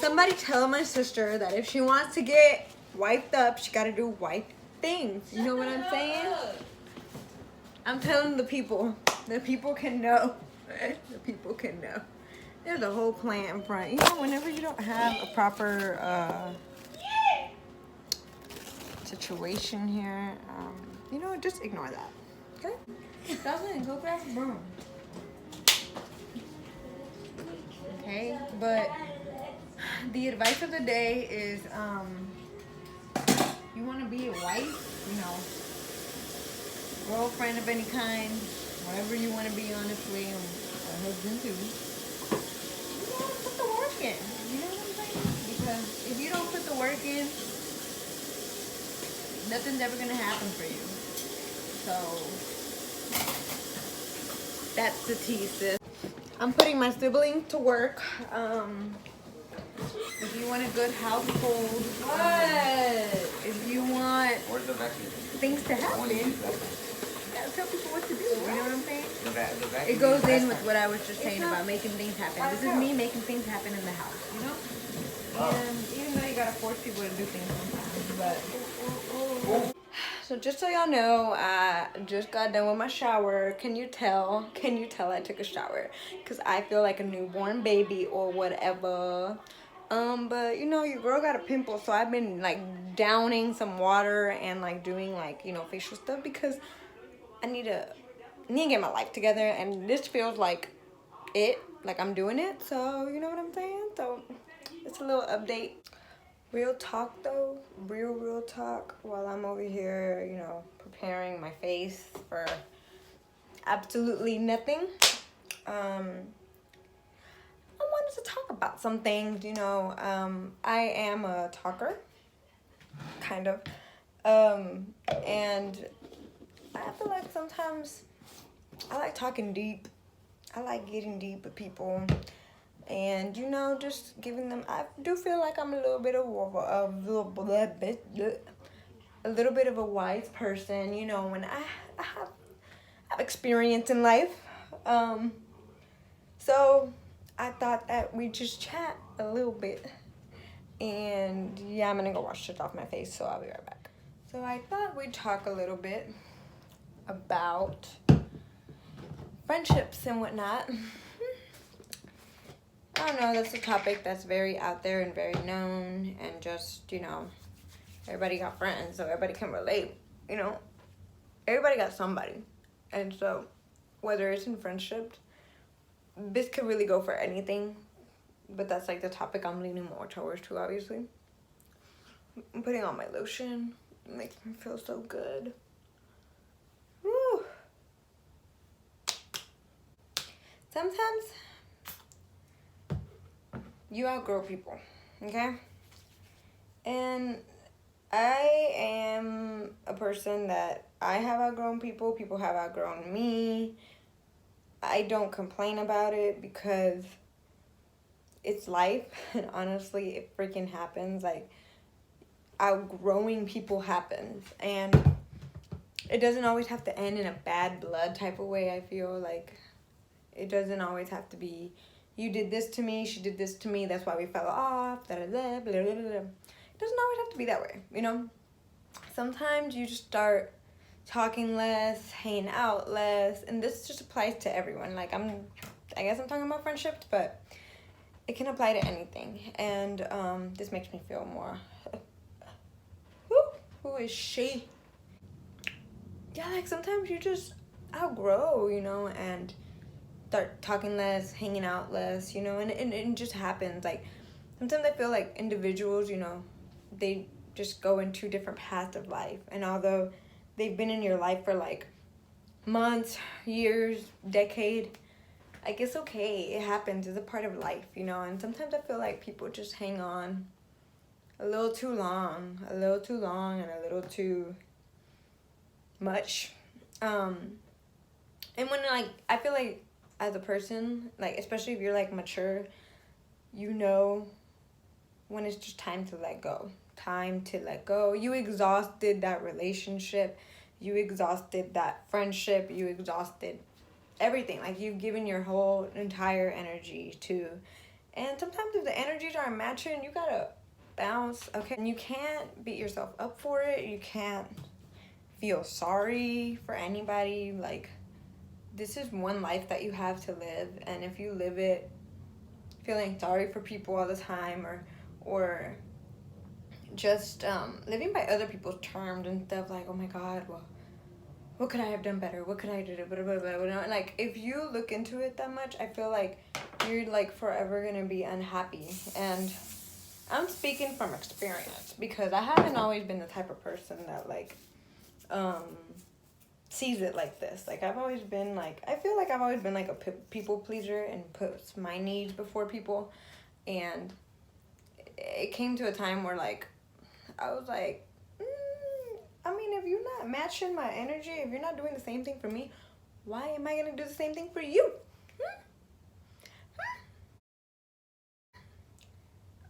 Somebody tell my sister that if she wants to get wiped up, she gotta do white things. You know what I'm saying? I'm telling the people. The people can know. The people can know. There's a whole plant in front. You know, whenever you don't have a proper situation here, you know, just ignore that. Okay? Jocelyn, go grab a broom. Okay, but the advice of the day is, you want to be a wife, you know, girlfriend of any kind, whatever you want to be, honestly, and a husband too. You gotta put the work in. You know what I'm saying? Because if you don't put the work in, nothing's ever gonna happen for you. So that's the tea, sis. I'm putting my sibling to work. If you want a good household, if you want things to happen, you gotta tell people what to do. You know what I'm saying? It goes in with what I was just saying about making things happen. This is me making things happen in the house, you know? And even though you gotta force people to do things sometimes, but. So just so y'all know, I just got done with my shower. Can you tell? Can you tell I took a shower? Because I feel like a newborn baby or whatever. But you know, your girl got a pimple, so I've been like downing some water and like doing like, you know, facial stuff because I need to get my life together, and this feels like I'm doing it. So you know what I'm saying? So it's a little update. Real talk though, real talk, while I'm over here, you know, preparing my face for absolutely nothing. I wanted to talk about some things, you know. I am a talker, kind of, and I feel like sometimes I like talking deep. I like getting deep with people. And, you know, just giving them, I do feel like I'm a little bit of a wise person, you know, when I have experience in life. So I thought that we just chat a little bit. And yeah, I'm gonna go wash it off my face, so I'll be right back. So I thought we'd talk a little bit about friendships and whatnot. I don't know, that's a topic that's very out there and very known, and just, you know, everybody got friends, so everybody can relate, you know. Everybody got somebody. And so, whether it's in friendships, this could really go for anything, but that's like the topic I'm leaning more towards to, obviously. I'm putting on my lotion. It makes me feel so good. Woo. Sometimes you outgrow people, okay? And I am a person that I have outgrown people. People have outgrown me. I don't complain about it because it's life. And honestly, it freaking happens. Like, outgrowing people happens. And it doesn't always have to end in a bad blood type of way, I feel. Like, it doesn't always have to be, you did this to me, she did this to me, that's why we fell off, da da da, blah, blah, blah, blah. It doesn't always have to be that way, you know? Sometimes you just start talking less, hanging out less, and this just applies to everyone. Like, I guess I'm talking about friendships, but it can apply to anything. And this makes me feel more, who is she? Yeah, like sometimes you just outgrow, you know, and start talking less, hanging out less, you know, and it just happens. Like, sometimes I feel like individuals, you know, they just go in two different paths of life. And although they've been in your life for like months, years, decade, like, it's okay. It happens. It's a part of life, you know. And sometimes I feel like people just hang on a little too long, and a little too much. And when, like, I feel like as a person, like, especially if you're like mature, you know when it's just time to let go. You exhausted that relationship, you exhausted that friendship, you exhausted everything. Like, you've given your whole entire energy to, and sometimes if the energies aren't aren't matching, you gotta bounce, okay? And you can't beat yourself up for it. You can't feel sorry for anybody. Like, this is one life that you have to live, and if you live it feeling sorry for people all the time, or just living by other people's terms and stuff, like, oh my god, well, what could I have done better? What could I do? Blah, blah, blah, blah. Like, if you look into it that much, I feel like you're, like, forever gonna be unhappy. And I'm speaking from experience, because I haven't always been the type of person that, like, sees it like this. Like, I've always been, like, I feel like I've always been, like, a people pleaser and puts my needs before people. And it came to a time where, like, I was like, I mean, if you're not matching my energy, if you're not doing the same thing for me, why am I going to do the same thing for you?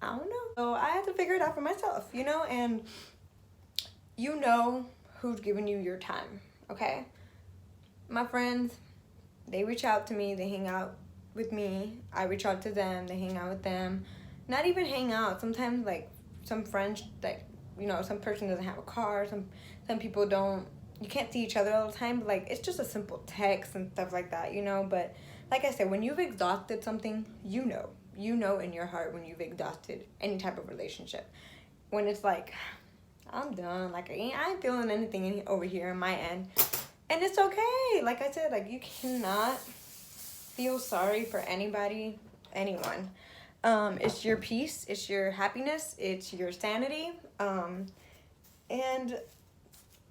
I don't know. So I had to figure it out for myself, you know? And you know who's giving you your time, okay? My friends, they reach out to me. They hang out with me. I reach out to them. They hang out with them. Not even hang out. Sometimes, like, some friends, like, you know, some person doesn't have a car, some people don't, you can't see each other all the time, but, like, it's just a simple text and stuff like that, you know. But like I said, when you've exhausted something, you know in your heart when you've exhausted any type of relationship, when it's like, I'm done, like, I ain't feeling anything over here on my end, and it's okay. Like I said, like, you cannot feel sorry for anybody, anyone. It's your peace, it's your happiness, it's your sanity, and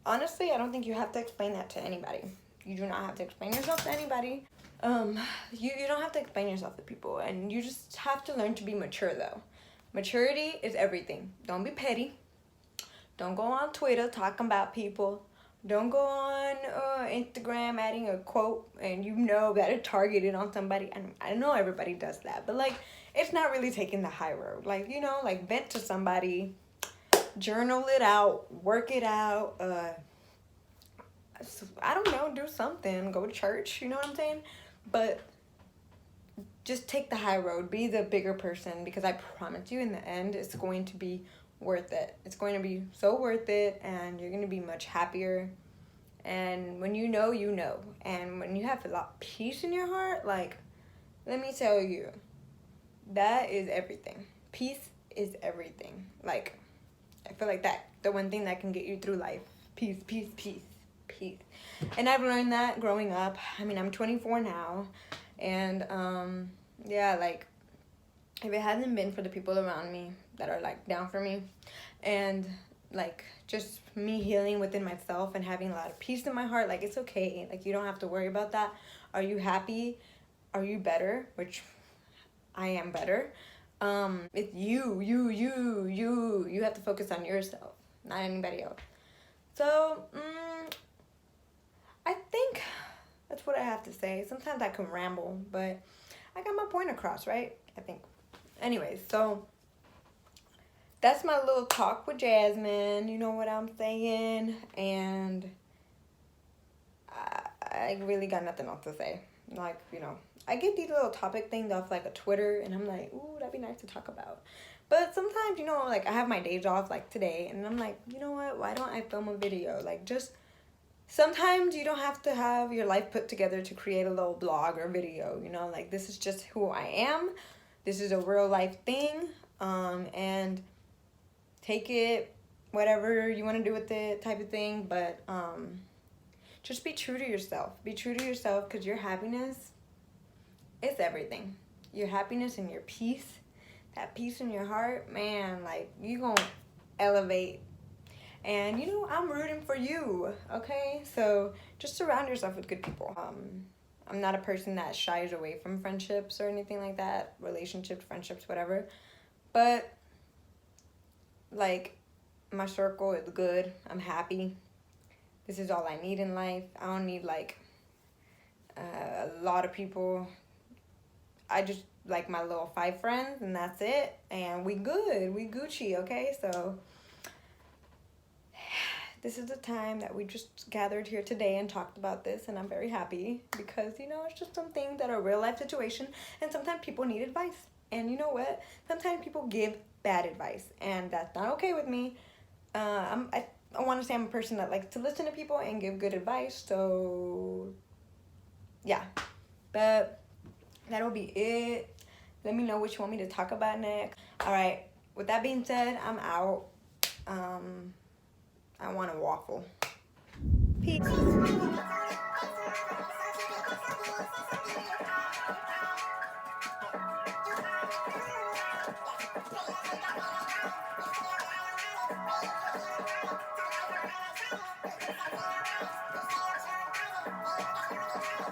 honestly, I don't think you have to explain that to anybody. You do not have to explain yourself to anybody. You don't have to explain yourself to people, and you just have to learn to be mature, though. Maturity is everything. Don't be petty. Don't go on Twitter talking about people. Don't go on Instagram adding a quote and you know that it's targeted on somebody. And I know everybody does that, but, like, it's not really taking the high road. Like, you know, like, vent to somebody, journal it out, work it out. I don't know, do something, go to church, you know what I'm saying? But just take the high road, be the bigger person, because I promise you, in the end, it's going to be worth it. It's going to be so worth it, and you're going to be much happier. And when you know, you know. And when you have a lot of peace in your heart, like, let me tell you, that is everything. Peace is everything. Like, I feel like that, the one thing that can get you through life. Peace, peace, peace, peace. And I've learned that growing up. I mean, I'm 24 now. And, yeah, like, if it hasn't been for the people around me that are, like, down for me, and, like, just me healing within myself and having a lot of peace in my heart, like, it's okay. Like, you don't have to worry about that. Are you happy? Are you better? Which I am better. It's you. You have to focus on yourself, not anybody else. So, I think that's what I have to say. Sometimes I can ramble, but I got my point across, right? I think. Anyways, so that's my little talk with Jasmine. You know what I'm saying? And I really got nothing else to say. Like, you know, I get these little topic things off, like, a Twitter, and I'm like, ooh, that'd be nice to talk about. But sometimes, you know, like, I have my days off, like today, and I'm like, you know what? Why don't I film a video? Like, just sometimes you don't have to have your life put together to create a little blog or video, you know? Like, this is just who I am. This is a real life thing, and take it whatever you want to do with it type of thing, but just be true to yourself. Be true to yourself, because your happiness is everything. Your happiness and your peace, that peace in your heart, man, like, you gonna elevate. And, you know, I'm rooting for you, okay? So just surround yourself with good people. I'm not a person that shies away from friendships or anything like that, relationships, friendships, whatever. But, like, my circle is good. I'm happy. This is all I need in life. I don't need, like, a lot of people. I just like my little 5 friends, and that's it. And we good. We Gucci, okay? So this is the time that we just gathered here today and talked about this, and I'm very happy because, you know, it's just some things that are real life situation, and sometimes people need advice. And you know what? Sometimes people give bad advice, and that's not okay with me. I want to say I'm a person that likes to listen to people and give good advice. So, yeah. But that'll be it. Let me know what you want me to talk about next. All right. With that being said, I'm out. I want a waffle. Peace.